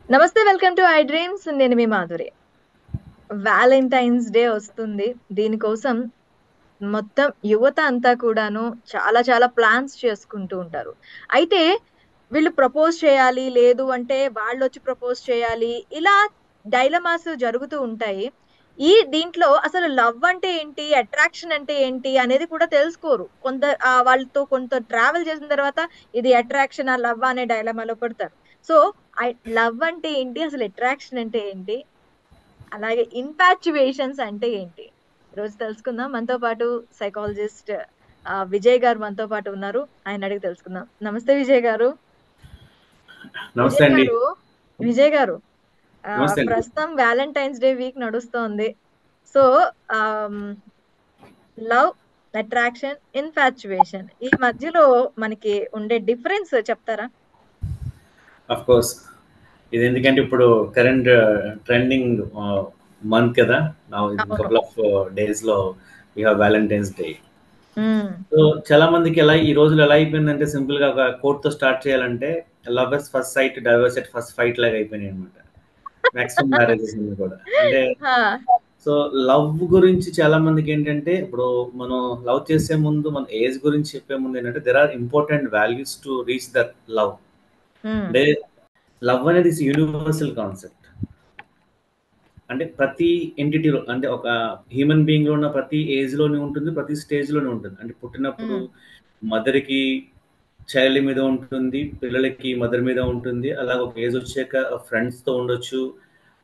నమస్తే, welcome to I dreams. నేను మీ Madhuri. Valentine's day వస్తుంది. దీనికోసం మొత్తం యువత అంతా కూడాను చాలా చాలా ప్లాన్స్ చేసుకుంటూ ఉంటారు. అయితే వీళ్ళు ప్రపోజ్ చేయాలి, లేదు అంటే వాళ్ళొచ్చి ప్రపోజ్ చేయాలి. ఇలా డైలమాస్ జరుగుతూ ఉంటాయి. దీంట్లో అసలు లవ్ అంటే ఏంటి? అట్రాక్షన్ అంటే ఏంటి? అనేది కూడా తెలుసుకోరు. వాళ్ళతో కొంత ట్రావెల్ చేసిన తర్వాత ఇది అట్రాక్షనా? లవ్వా? అనే డైలమాలో పడతారు. సో, లవ్ అంటే ఏంటి? అసలు అట్రాక్షన్ అంటే ఏంటి? అలాగే ఇన్ఫాచ్యుయేషన్స్ అంటే ఏంటి? ఈరోజు తెలుసుకుందాం. మనతో పాటు సైకాలజిస్ట్ విజయ్ గారు మనతో పాటు ఉన్నారు. ఆయన అడిగి తెలుసుకుందాం. నమస్తే విజయ్ గారు. నమస్తే విజయ్ అండి. గారు, విజయ్ గారు నమస్తే అండి. ప్రస్తుతం వ్యాలంటైన్స్ డే వీక్ నడుస్తోంది. సో, ఆమ్, లవ్, అట్రాక్షన్, ఇన్ఫాచ్యుయేషన్ ఈ మధ్యలో మనకి ఉండే డిఫరెన్స్ చెప్తారా? ఆఫ్ కోర్స్ ఇది ఎందుకంటే ఇప్పుడు కరెంట్ ట్రెండింగ్ మంత్ కదా. నా అవును. కపుల్ ఆఫ్ డేస్ లో we have Valentine's day. Um, so చాలా మందికి ఈ రోజులు ఎలా అయిపోయిందంటే సింపుల్ గా ఒక కోట్ తో స్టార్ట్ చేయాలంటే love at first site, divorce at first fight లాగా అయిపోయినాయి అనమాట. మాక్సిమం మ్యారేజెస్ కూడా అంటే హా, సో లవ్ గురించి చాలా మందికి ఏంటంటే ఇప్పుడు మనం లవ్ చేసే ముందు మన ఏజ్ గురించి చెప్పే ముందు ఏంటంటే there are important values to reach that love. Um, అంటే లవ్ అనేది యూనివర్సల్ కాన్సెప్ట్. అంటే ప్రతి ఎంటిటీలో అంటే ఒక హ్యూమన్ బీయింగ్ లో ఉన్న ప్రతి ఏజ్ లోనే ఉంటుంది, ప్రతి స్టేజ్ లోనే ఉంటుంది. అంటే పుట్టినప్పుడు ఉమ్, మదర్కి చైల్డ్ మీద ఉంటుంది, పిల్లలకి మదర్ మీద ఉంటుంది. అలాగే ఒక ఏజ్ వచ్చాక ఫ్రెండ్స్ తో ఉండొచ్చు,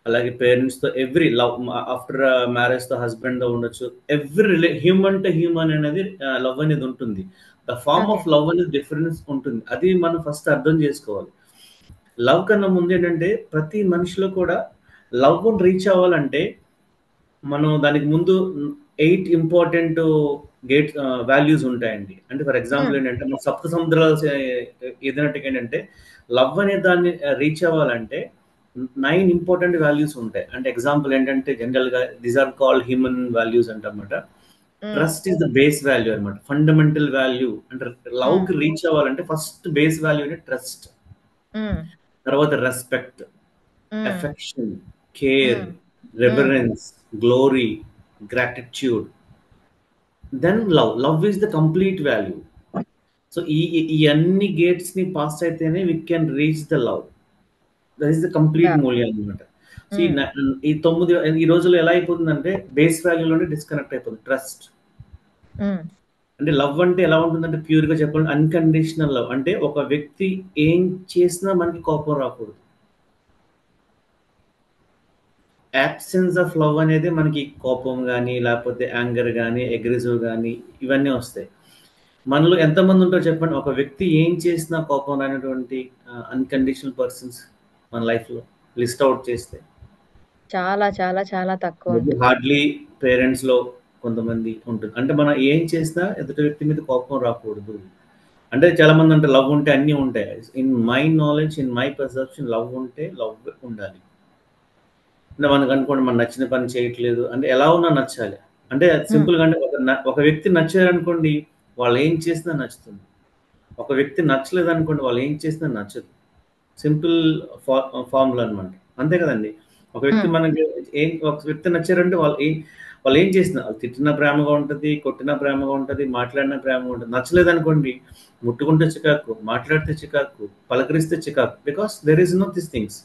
అలాగే పేరెంట్స్ తో, ఎవ్రీ లవ్ ఆఫ్టర్ మ్యారేజ్ తో హస్బెండ్ తో ఉండొచ్చు. ఎవ్రీ హ్యూమన్ టు హ్యూమన్ అనేది లవ్ అనేది ఉంటుంది. The form okay. Of love అనేది డిఫరెన్స్ ఉంటుంది. అది మనం ఫస్ట్ అర్థం చేసుకోవాలి. లవ్ కన్నా ముందు ఏంటంటే ప్రతి మనిషిలో కూడా లవ్ రీచ్ అవ్వాలంటే మనం దానికి ముందు 8 ఇంపార్టెంట్ గేట్ వాల్యూస్ ఉంటాయండి. అంటే ఫర్ ఎగ్జాంపుల్ ఉమ్, ఏంటంటే మన సప్త సముద్రాలు ఎదినట్టుగా ఏంటంటే లవ్ అనే దాన్ని రీచ్ అవ్వాలంటే 9 ఇంపార్టెంట్ వాల్యూస్ ఉంటాయి. అంటే ఎగ్జాంపుల్ ఏంటంటే జనరల్ గా these are called human values అంటమాట. Um, trust is the base value అనమాట, ఫండమెంటల్ వాల్యూ. అంటే లవ్ ఉమ్, కి రీచ్ అవ్వాలంటే ఫస్ట్ బేస్ వాల్యూ అంటే ట్రస్ట్. ఉమ్, తర్వాత respect, um, affection, care, um, um, reverence, glory, gratitude, then love. Love is the complete value. So ఈ అన్ని gates ని pass అయితేనే we can reach the love. That is the complete yeah, మూల్యం అనమాట. So ఉమ్, ఈ 9 ఈ రోజుల్లో ఎలా అయిపోతుందంటే బేస్ వాల్యూలోనే డిస్కనెక్ట్ అయిపోతుంది ట్రస్ట్. ఉమ్, అంటే లవ్ అంటే ఎలా ఉంటుందంటే ప్యూర్ గా చెప్పాలంటే అన్కండిషనల్ లవ్. అంటే ఒక వ్యక్తి ఏం చేసినా మనకి కోపం రాకూడదు. యాబ్సెన్స్ ఆఫ్ లవ్ అనేది మనకి కోపం కానీ, లేకపోతే యాంగర్ కానీ, అగ్రెసివ్ కానీ ఇవన్నీ వస్తాయి. మనలో ఎంతమంది ఉంటారో చెప్పండి, ఒక వ్యక్తి ఏం చేసినా కోపం రానటువంటి అన్కండిషనల్ పర్సన్స్ మన లైఫ్లో లిస్ట్ అవుట్ చేస్తే చాలా చాలా చాలా తక్కువ మేబీ అండి. హార్డ్లీ పేరెంట్స్లో కొంతమంది ఉంటుంది. అంటే మనం ఏం చేసినా ఎదుటి వ్యక్తి మీద కోపం రాకూడదు. అంటే చాలా మంది అంటే లవ్ ఉంటే అన్నీ ఉంటాయి. In my knowledge, in my perception, love ఉంటే లవ్ ఉండాలి. అంటే మనకు అనుకోండి మనం నచ్చిన పని చేయట్లేదు అంటే ఎలా ఉన్నా నచ్చాలి. అంటే ఉమ్, సింపుల్‌గా అంటే ఒక వ్యక్తి నచ్చారనుకోండి, వాళ్ళు ఏం చేసినా నచ్చుతుంది. ఒక వ్యక్తి నచ్చలేదనుకోండి, వాళ్ళు ఏం చేసినా నచ్చదు. సింపుల్ ఫార్ములా అనమాట. అంతే కదండీ! ఉమ్, ఒక వ్యక్తి నచ్చారంటే వాళ్ళు ఏం చేసినా వాళ్ళు తిట్టినా ప్రేమగా ఉంటది, కొట్టినా ప్రేమగా ఉంటది, మాట్లాడినా ప్రేమగా ఉంటది. నచ్చలేదనుకోండి, ముట్టుకుంటే చికాకు, మాట్లాడితే చికాకు, పలకరిస్తే చికాకు. Because there is no this things.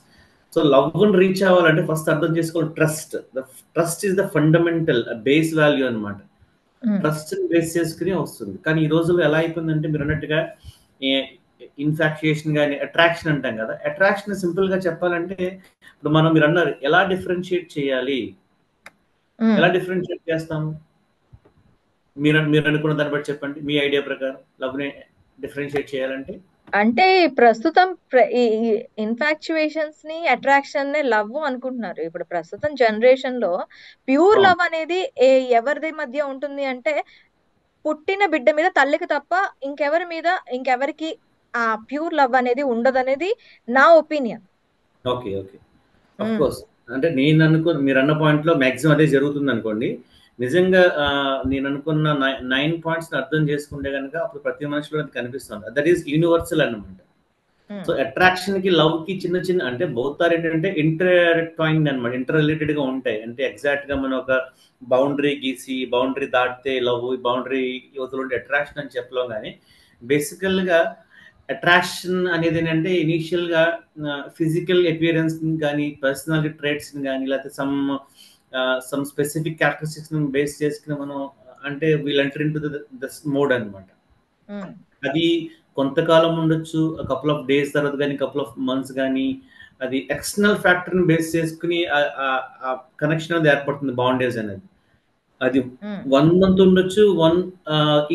So లవ్‌ని రీచ్ అవ్వాలంటే ఫస్ట్ అర్థం చేసుకోవాలి trust. Trust is the fundamental base value అనమాట. ఉమ్, ట్రస్ట్‌ని బేస్ చేసుకొని వస్తుంది. కానీ ఈ రోజుల్లో ఎలా అయిపోయిందంటే మీరన్నట్టుగా ఏ ఇన్‌ఫాక్చుయేషన్ గాని, అట్రాక్షన్ అంటాం కదా! అట్రాక్షన్ సింపుల్‌గా చెప్పాలంటే ఇప్పుడు మీరన్నారు ఎలా డిఫరెన్షియేట్ చేయాలి? ఉమ్. ఎలా డిఫరెన్షియేట్ చేస్తాము? మీరనుకున్న దాన్ని బట్టి చెప్పండి. మీ ఐడియా ప్రకారం లవ్‌ని డిఫరెన్షియేట్ చేయాలంటే? అంటే ప్రస్తుతం ఈ ఇన్ఫాక్చుయేషన్స్ ని, అట్రాక్షన్ ని లవ్ అనుకుంటున్నారు. ఇప్పుడు ప్రస్తుతం జనరేషన్ లో ప్యూర్ అవును. లవ్ అనేది ఎవరిది మధ్య ఉంటుంది అంటే, పుట్టిన బిడ్డ మీద తల్లికి తప్ప ఇంకెవరికి ఆ ప్యూర్ లవ్ అనేది ఉండదనేది నా ఒపీనియన్. ఓకే. ఓకే. ఆఫ్‌కోర్స్. అంటే మీరన్న పాయింట్‌లో మాక్సిమం అదే జరుగుతుందనుకోండి. నిజంగా నేననుకున్న 9 పాయింట్స్‌ని అర్థం చేసుకుంటే గనక అప్పుడు ప్రతి మనిషిలో అది కనిపిస్తుంది. దట్ ఈస్ యూనివర్సల్ అన్నమాట. సో అట్రాక్షన్ కి లవ్ కి చిన్న చిన్న అంటే బోత్ ఆర్ ఏంటంటే ఇంటర్ట్వైన్డ్ అనమాట, ఇంటర్ రిలేటెడ్ గా ఉంటాయి. అంటే ఎగ్జాక్ట్ గా మనం ఒక బౌండరీ గీసి బౌండరీ దాటితే లవ్, బౌండరీ యువతలు ఉంటే అట్రాక్షన్ అని చెప్పలేం. కానీ బేసికల్ గా అట్రాక్షన్ అనేది ఏంటంటే ఇనీషియల్ గా ఫిజికల్ అపియరెన్స్ కానీ పర్సనాలిటీ ట్రేట్స్ కానీ లేకపోతే సమ్ స్పెసిఫిక్ క్యారెక్టరిస్టిక్స్ బేస్ చేసుకుని మనం అంటే we'll enter into the mode అనమాట. అది కొంతకాలం ఉండొచ్చు, కపుల్ ఆఫ్ డేస్ తర్వాత కానీ కపుల్ ఆఫ్ మంత్స్ కానీ, అది ఎక్స్టర్నల్ ఫ్యాక్టర్ని బేస్ చేసుకుని కనెక్షన్ అనేది ఏర్పడుతుంది, బాండేజ్ అనేది. అది 1 month ఉండొచ్చు, 1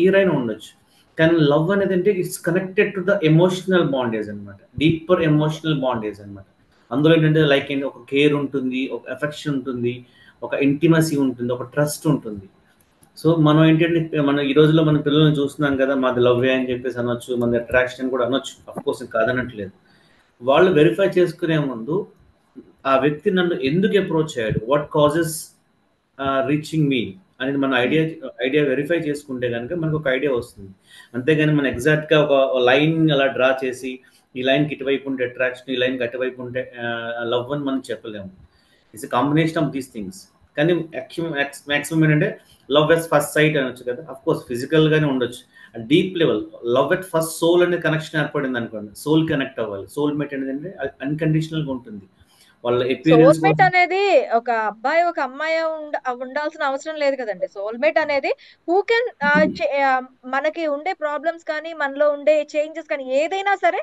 year అయినా ఉండొచ్చు. కానీ లవ్ అనేది అంటే it's connected to the emotional bondage అనమాట, డీపర్ ఎమోషనల్ బాండేజ్ అనమాట. అందులో ఏంటంటే లైక్ ఏంటి, ఒక కేర్ ఉంటుంది, ఒక ఎఫెక్షన్ ఉంటుంది, ఒక ఇంటిమసీ ఉంటుంది, ఒక ట్రస్ట్ ఉంటుంది. సో మనం ఏంటంటే మనం ఈ రోజుల్లో మన పిల్లల్ని చూస్తున్నాం కదా, మాది లవ్వే అని చెప్పేసి అనొచ్చు, మన అట్రాక్షన్ కూడా అనొచ్చు, అఫ్ కోర్స్ కాదనట్లేదు. వాళ్ళు వెరిఫై చేసుకునే ముందు ఆ వ్యక్తి నన్ను ఎందుకు అప్రోచ్ అయ్యాడు, వాట్ కాజెస్ రీచింగ్ మీ అనేది మన ఐడియా వెరిఫై చేసుకుంటే కనుక మనకు ఒక ఐడియా వస్తుంది. అంతేగాని మనం ఎగ్జాక్ట్ గా ఒక లైన్ అలా డ్రా చేసి ఈ లైన్కి ఇటువైపు ఉంటే అట్రాక్షన్, ఈ లైన్కి అటువైపు ఉంటే లవ్ అని మనం చెప్పలేము. It's combination of these things. కానీ మ్యాక్సిమం ఏంటంటే లవ్ ఎట్ ఫస్ట్ సైట్ అనొచ్చు కదా, అఫ్ కోర్స్ ఫిజికల్ గానే ఉండొచ్చు. Deep level love at first soul అనే కనెక్షన్ ఏర్పడింది అనుకోండి, సోల్ కనెక్ట్ అవ్వాలి. సోల్ మేట్ అనేది అంటే అన్కండిషనల్ గా ఉంటుంది. వాళ్ళ ఎపీరియన్స్ సోల్మేట్ అనేది ఒక అబ్బాయి ఒక అమ్మాయి ఉండాల్సిన అవసరం లేదు కదండి. సోల్మేట్ అనేది హూ కెన్ మనకి ఉండే ప్రాబ్లమ్స్ కానీ మనలో ఉండే చేంజెస్ కానీ ఏదైనా సరే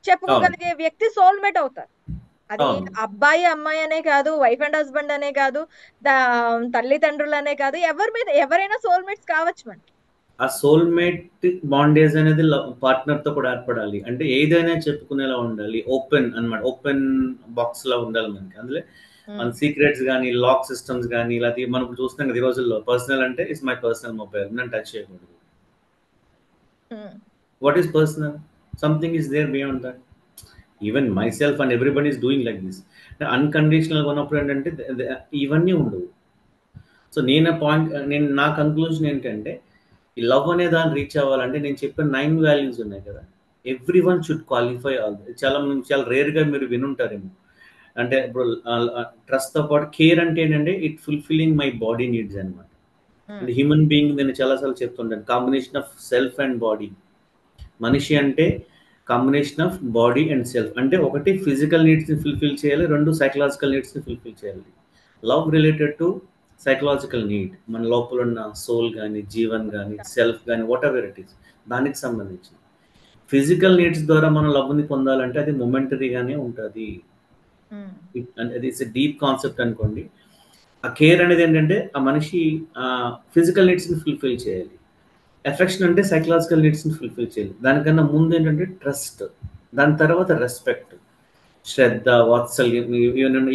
చెప్పుకోగలిగే వ్యక్తి సోల్మేట్ అవుతారు. అది అబ్బాయి అమ్మాయి అనే కాదు, వైఫ్ అండ్ హస్బెండ్ అనే కాదు, తల్లిదండ్రులు అనే కాదు, ఎవరైనా సోల్మేట్స్ కావచ్చు మనకి. ఆ సోల్మేట్ బాండేజ్ అనేది పార్ట్నర్ తో కూడా ఏర్పడాలి. అంటే ఏదైనా చెప్పుకునేలా ఉండాలి, ఓపెన్ అన్నమాట, ఓపెన్ బాక్స్ లా ఉండాలి మనకి. అందులో మన సీక్రెట్స్ కానీ లాక్ సిస్టమ్స్ కానీ లేకపోతే మనం చూస్తున్నాం కదా ఈ రోజుల్లో, పర్సనల్ అంటే ఇట్స్ మై పర్సనల్ మొబైల్, నన్ను టచ్ చేయకూడదు. What is personal, something is there beyond that. Even myself and everybody is doing like this. అన్కండిషనల్గా ఉన్నప్పుడు ఏంటంటే ఇవన్నీ ఉండవు. సో నేను నా కంక్లూజన్ ఏంటంటే, ఈ లవ్ అనే దాన్ని రీచ్ అవ్వాలంటే నేను చెప్పిన 9 వాల్యూస్ ఉన్నాయి కదా, every one should qualify all. చాలా రేర్గా మీరు వినుంటారేమో. అంటే ఇప్పుడు ట్రస్ట్తో పాటు కేర్ అంటే ఏంటంటే it fulfilling my body needs అనమాట. అంటే హ్యూమన్ బీయింగ్ నేను చాలాసార్లు చెప్తుంటాను, combination of self and body. మనిషి అంటే combination of body and self. అంటే ఒకటి ఫిజికల్ నీడ్స్ని ఫుల్ఫిల్ చేయాలి, 2 సైకలాజికల్ నీడ్స్ని ఫుల్ఫిల్ చేయాలి. Love related to psychological need, మన లోపల ఉన్న సోల్ కానీ జీవన్ కానీ సెల్ఫ్ కానీ వాట్ ఎవర్ ఇట్ ఈస్, దానికి సంబంధించి. ఫిజికల్ నీడ్స్ ద్వారా మనం లవ్ని పొందాలంటే అది మొమెంటరీగానే ఉంటుంది. అది ఇట్స్ డీప్ కాన్సెప్ట్ అనుకోండి. ఆ కేర్ అనేది ఏంటంటే ఆ మనిషి ఫిజికల్ నీడ్స్ని ఫుల్ఫిల్ చేయాలి, ఎఫెక్షన్ అంటే సైకలాజికల్ నీడ్స్ని ఫుల్ఫిల్ చేయాలి. దానికన్నా ముందు ఏంటంటే ట్రస్ట్, దాని తర్వాత రెస్పెక్ట్, శ్రద్ధ, వాత్సల్యం,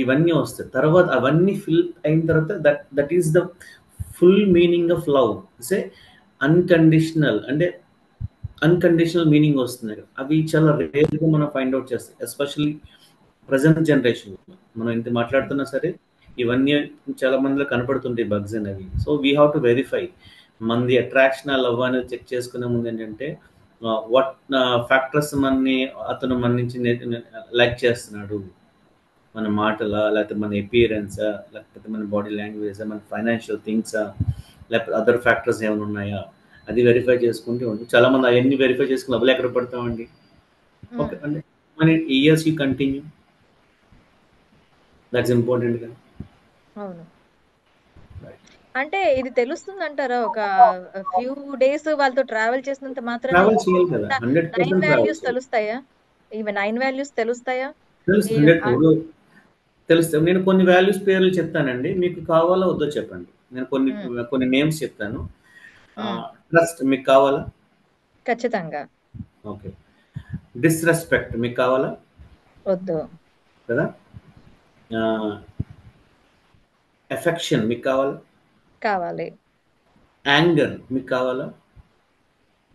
ఇవన్నీ వస్తాయి. తర్వాత అవన్నీ ఫిల్ అయిన తర్వాత that is the full meaning of love. Say unconditional అంటే అన్కండిషనల్ మీనింగ్ వస్తుంది. అవి చాలా రేర్గా మనం ఫైండ్ అవుట్ చేస్తాం, ఎస్పెషల్లీ ప్రజెంట్ జనరేషన్. మనం ఇంత మాట్లాడుతున్నా సరే ఇవన్నీ చాలా మందిలో కనపడుతుంటాయి బగ్స్ అనేవి. So we have to verify మనది అట్రాక్షన్ లవ్ అనేది చెక్ చేసుకునే ముందు ఏంటంటే వాట్ ఫ్యాక్టర్స్ అతను మన నుంచి లైక్ చేస్తున్నాడు, మన మాటలా, లేకపోతే మన ఎపియరెన్సా, లేకపోతే మన బాడీ లాంగ్వేజా, మన ఫైనాన్షియల్ థింగ్సా, లేకపోతే అదర్ ఫ్యాక్టర్స్ ఏమైనా ఉన్నాయా, అది వెరిఫై చేసుకుంటూ ఉంటుంది. చాలా మంది అవన్నీ వెరిఫై చేసుకుని లవ్లు ఎక్కడ పడతామండి. ఓకే అంటే మన years you continue, that's important కదా. అవును. అంటే ఇది తెలుస్తుంది అంటారా, ఒక ఫ్యూ డేస్ వాళ్ళతో ట్రావెల్ చేసినంత మాత్రాన ట్రావెల్ చేయాలి కదా, 9 100% ట్రావెల్ వాల్యూస్ చేయాలి. తెలుస్తాయా? ఇవి 9 వాల్యూస్ తెలుస్తాయా? తెలుసు, 100 తెలుస్తాయి. నేను కొన్ని వాల్యూస్ పేర్లు చెప్తానండి, మీకు కావాలా వద్దో చెప్పండి. నేను కొన్ని నేమ్స్ చెప్తాను. ట్రస్ట్ మీకు కావాలా? ఖచ్చితంగా. ఓకే. డిస్రెస్పెక్ట్ మీకు కావాలా? వద్దు కదా. ఎఫెక్షన్ మీకు కావాలా? కావాలి. యాంగర్ మీకు కావాలా?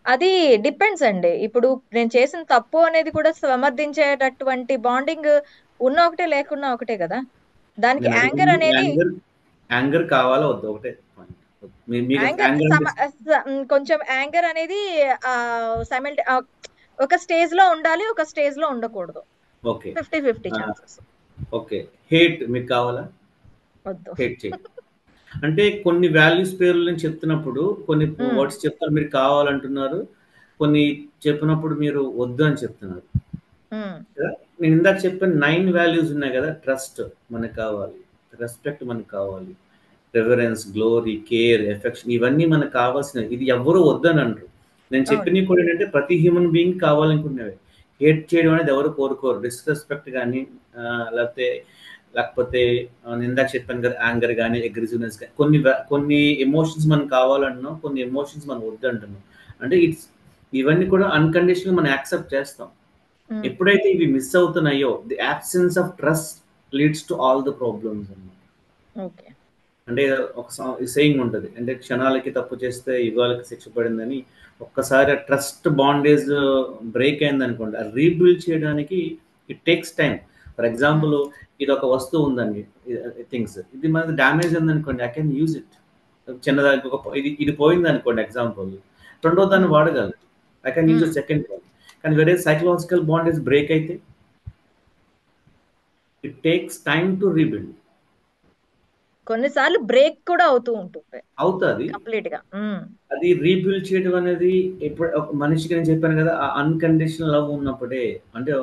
అది డిపెండ్స్ అండి. ఇప్పుడు నేను చేసిన తప్పు అనేది కూడా సమర్థించేటటువంటి బాండింగ్ ఉన్న ఒకటే, లేకున్నా ఒకటే కదా. దానికి నేను యాంగర్ అడిగింది అనేది యాంగర్ కావాలా వద్దా ఒకటే పాయింట్. మీకు యాంగర్ యాంగర్ అంటే కొంచెం యాంగర్ అనేది ఒక స్టేజ్ లో ఉండాలి, ఒక స్టేజ్ లో ఉండకూడదు. ఓకే. 50-50 ఆ! ఛాన్సెస్. ఓకే. హేట్ మీకు కావాలా? వద్దు. హేట్ చేయి. అంటే కొన్ని వాల్యూస్ పేర్లు నేను చెప్తున్నప్పుడు కొన్ని హ్మ్. వర్డ్స్ చెప్తారు మీరు కావాలంటున్నారు. కొన్ని చెప్పినప్పుడు మీరు వద్దు అని చెప్తున్నారు. హ్మ్. కదా! నేను ఇందాక చెప్పిన 9 వాల్యూస్ ఉన్నాయి కదా! ట్రస్ట్ మనకు కావాలి. రెస్పెక్ట్ మనకు కావాలి. రివరెన్స్, గ్లోరీ, కేర్, ఎఫెక్షన్ ఇవన్నీ మనకు కావాల్సినవి. ఇది ఎవ్వరు వద్దననరు. నేను అవును. చెప్పినవి కూడా ఏంటంటే ప్రతి హ్యూమన్ బీయింగ్ కావాలనుకునేవే. హేట్ చేయడం అనేది ఎవరు కోరుకోరు. డిస్‌రెస్పెక్ట్ గాని లేకపోతే లేకపోతే నేను ఇందాక చెప్పాను కదా! యాంగర్ గాని, అగ్రెసివ్‌నెస్ గాని కొన్ని ఎమోషన్స్ మనకు కావాలంటున్నాం. కొన్ని ఎమోషన్స్ మనం వద్దంటున్నాం. అంటే ఇవన్నీ కూడా అన్‌కండిషనల్‌గా మనం యాక్సెప్ట్ చేస్తాం. హ్మ్. ఎప్పుడైతే ఇవి మిస్ అవుతున్నాయో the absence of trust leads to all the problems అన్నమాట. ఓకే. అంటే ఒక సేయింగ్ ఉంటది. అంటే క్షణాలకి తప్పు చేస్తే యుగాలకి శిక్ష పడిందని. ఒక్కసారి ఆ ట్రస్ట్ బాండేజ్ బ్రేక్ అయిందనుకోండి. అది రీబిల్డ్ చేయడానికి ఇట్ టేక్స్ టైమ్. ఫర్ హ్మ్. ఎగ్జాంపుల్ ఇదొక వస్తువు ఉందండి. థింగ్స్. ఇది మనది డ్యామేజ్ ఉందనుకోండి. I can use it. చిన్నదానికి ఇది ఇది పోయిందనుకోండి ఎగ్జాంపుల్. రెండో దాన్ని హ్మ్. వాడగలను. ఐ కెన్ యూజ్ హ్మ్. It second time. కానీ వేరే సైకలాజికల్ బాండేజ్ బ్రేక్ అయితే it takes time to rebuild. కొన్నిసార్లు బ్రేక్ కూడా అవుతూ ఉంటుంది అవుతది. కంప్లీట్‌గా. హ్మ్. అది రీబిల్డ్ చేయడం అనేది ఎప్పుడు ఒక మనిషికి నేను చెప్పాను కదా! ఆ అన్‌కండిషనల్ లవ్ ఉన్నప్పుడే. అంటే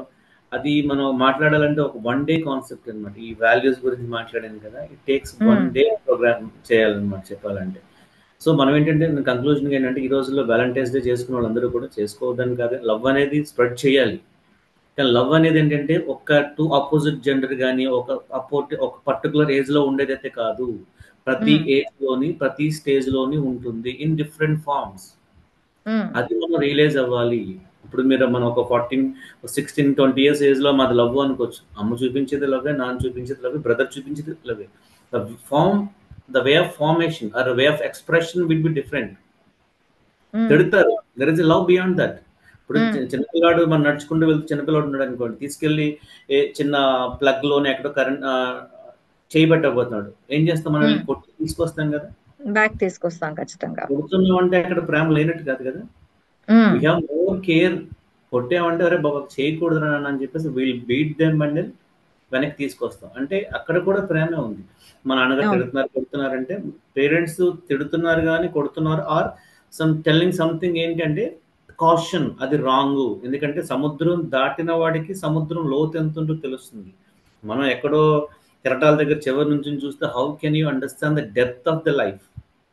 అది మనం మాట్లాడాలంటే ఒక వన్ డే కాన్సెప్ట్ అనమాట. ఈ వాల్యూస్ గురించి మాట్లాడాను కదా! ఇట్ టేక్స్ వన్ హ్మ్. డే ప్రోగ్రామ్ చేయాలన్నమాట చెప్పాలంటే. సో, మనం ఏంటంటే కంక్లూజన్‌గా ఏంటంటే ఈ రోజుల్లో వాలంటైన్స్ డే చేసుకున్న వాళ్ళందరూ కూడా చేసుకోవద్దని కాదు. లవ్ అనేది స్ప్రెడ్ చేయాలి. కానీ లవ్ అనేది ఏంటంటే ఒక 2 అపోజిట్ జెండర్ గాని, ఒక పర్టిక్యులర్ ఏజ్‌లో ఉండేదైతే కాదు. ప్రతి హ్మ్. ఏజ్‌లోని, ప్రతి స్టేజ్‌లోని ఉంటుంది. In different forms. హ్మ్. అది మనం రియలైజ్ అవ్వాలి. ఇప్పుడు మనం ఒక 14, 16, 20 ఇయర్స్ ఏజ్‌లో మాది లవ్ అనుకోవచ్చు. అమ్మ చూపించేది లవ్వే, నాన్న చూపించేది లవ్వే, బ్రదర్ చూపించేది లవ్వే. The form the way of formation or way of expression will be different. Hmm. తిడతారు. There is a love beyond that. ఇప్పుడు హ్మ్. చిన్నపిల్లాడు మనం నడుచుకుంటూ వెళ్తే చిన్నపిల్లాడు ఉన్నాడనుకోండి. తీసుకెళ్ళి చిన్న ప్లగ్‌లోనే ఎక్కడో చెయ్యి పెట్టకపోతున్నాడు. ఏం చేస్తాం మనం హ్మ్. వెళ్లి కొట్టి తీసుకొస్తాం కదా! బ్యాక్ తీసుకొస్తాం ఖచ్చితంగా. కొడుతున్నామంటే అక్కడ ప్రేమ లేనట్టు కాదు కదా! Hmm. We have more care. కొట్టామంటే "అరే బాబు చేయకూడదురా నాన్న" అని చెప్పేసి will beat them and then వెనక్కి తీసుకొస్తాం. అంటే అక్కడ కూడా ప్రేమే ఉంది. మా నాన్నగారు అవును. తిడుతున్నారు, కొడుతున్నారంటే పేరెంట్స్ తిడుతున్నారు గాని, కొడుతున్నారు ఆర్ టెల్లింగ్ సంథింగ్ ఏంటంటే కాషన్ అది రాంగు. ఎందుకంటే సముద్రం దాటిన వాడికి సముద్రం లోతు ఎంతుంటో తెలుస్తుంది. మనం ఎక్కడో కెరటాల దగ్గర చివరి నుంచొని చూస్తే how can you understand the depth of the life?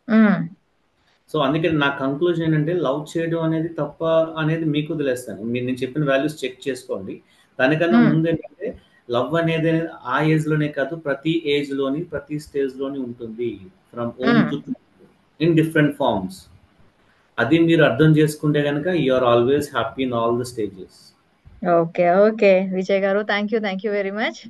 హ్మ్. సో, అందుకని నా కంక్లూజన్ ఏంటంటే, లవ్ చేయడం అనేది తప్పా అనేది మీకు వదిలేస్తాను. నేను చెప్పిన వాల్యూస్ చెక్ చేసుకోండి. దానికన్నా హ్మ్. ముందేంటంటే, లవ్ అనేది ఆ ఏజ్‌లోనే కాదు, ప్రతి ఏజ్‌లోని, ప్రతి స్టేజ్‌లోని ఉంటుంది. From home hmm. To in different forms. అది మీరు అర్థం చేసుకుంటే గనక you are always happy in all the stages. Okay. Okay. Vijay గారు thank you. Thank you very much.